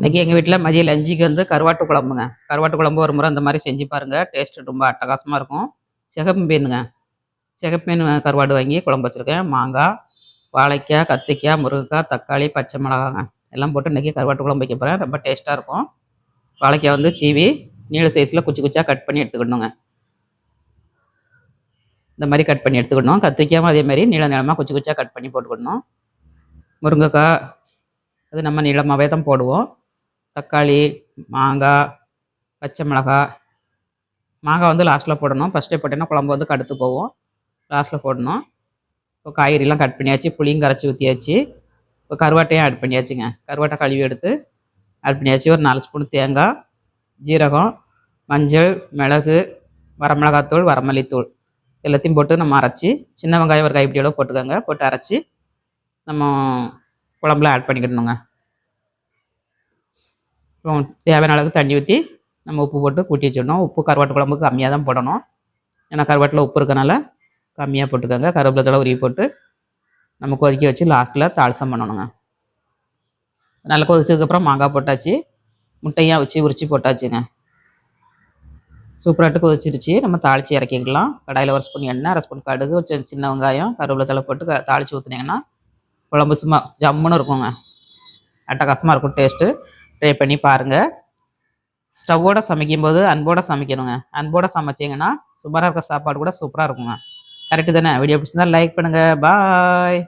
இன்றைக்கி எங்கள் வீட்டில் மதிய லஞ்சுக்கு வந்து கருவாட்டு குழம்புங்க. கருவாட்டு குழம்பு ஒரு முறை அந்த மாதிரி செஞ்சு பாருங்கள். டேஸ்ட்டு ரொம்ப அட்டகாசமாக இருக்கும். சிகப்பு மீனுங்க. சிகப்பு மீன் கருவாடு வாங்கி குழம்பு வச்சுருக்கேன். மாங்காய், வாழைக்காய், கத்திரிக்காய், முருங்கைக்காய், தக்காளி, பச்சை மிளகாங்க எல்லாம் போட்டு இன்றைக்கி கருவாட்டு குழம்பு வைக்க போகிறேன். ரொம்ப டேஸ்ட்டாக இருக்கும். வாழைக்காய் வந்து சீவி நீள சைஸில் குச்சி குச்சியாக கட் பண்ணி எடுத்துக்கணுங்க. இந்த மாதிரி கட் பண்ணி எடுத்துக்கணும். கத்திரிக்காயும் அதேமாதிரி நீள நீளமாக குச்சி குச்சியாக கட் பண்ணி போட்டுக்கணும். முருங்கைக்காய் அது நம்ம நீளமாகவே தான் போடுவோம். தக்காளி, மாங்காய், பச்சை மிளகாய். மாங்காய் வந்து லாஸ்ட்டில் போடணும். ஃபஸ்ட்டே போட்டோன்னா குழம்பு வந்து கடுத்து போகும். லாஸ்ட்டில் போடணும். இப்போ காய்கறிலாம் கட் பண்ணியாச்சு. புளியும் கரைச்சி ஊற்றியாச்சு. இப்போ கருவாட்டையும் ஆட் பண்ணியாச்சுங்க. கருவாட்டை கழுவி எடுத்து ஆட் பண்ணியாச்சு. ஒரு 4 ஸ்பூன் தேங்காய், ஜீரகம், மஞ்சள், மிளகு, வரமிளகாத்தூள், வரமல்லித்தூள் எல்லாத்தையும் போட்டு நம்ம அரைச்சி, சின்ன வெங்காயம் ஒரு கைப்பிடியோட போட்டுக்கோங்க. போட்டு அரைச்சி நம்ம குழம்புல ஆட் பண்ணிக்கிடணுங்க. அப்புறம் தேவையான அளவுக்கு தண்ணி ஊற்றி நம்ம உப்பு போட்டு கூட்டி வச்சிடணும். உப்பு கருவாட்டு குழம்புக்கு கம்மியாக தான் போடணும். ஏன்னா கருவாட்டில் உப்பு இருக்கனால கம்மியாக போட்டுக்கோங்க. கருவேப்பிலை தழை உருவி போட்டு நம்ம கொதிக்க வச்சு லாஸ்ட்டில் தாளிசம் பண்ணணுங்க. நல்லா கொதிச்சதுக்கப்புறம் மாங்காய் போட்டாச்சு. முட்டையாக வச்சு உரித்து போட்டாச்சுங்க. சூப்பராகிட்டு கொதிச்சிருச்சு. நம்ம தாளித்து இறக்கிக்கலாம். கடாயில் 1 ஸ்பூன் எண்ணெய், 1/2 ஸ்பூன் கடுகு, சின்ன வெங்காயம், கருவேப்பிலை தழை போட்டு தாளித்து ஊற்றுனீங்கன்னா குழம்பு சும்மா ஜம்முன்னு இருக்குங்க. அட்டகாசமாக இருக்கும் டேஸ்ட்டு. ட்ரை பண்ணி பாருங்கள். ஸ்டவ்வோடு சமைக்கும்போது அன்போடு சமைக்கணுங்க. அன்போடு சமைச்சிங்கன்னா சூப்பராக இருக்க சாப்பாடு கூட சூப்பராக இருக்குங்க. கரெக்டு தானே? வீடியோ பிடிச்சிருந்தா லைக் பண்ணுங்கள். பாய்.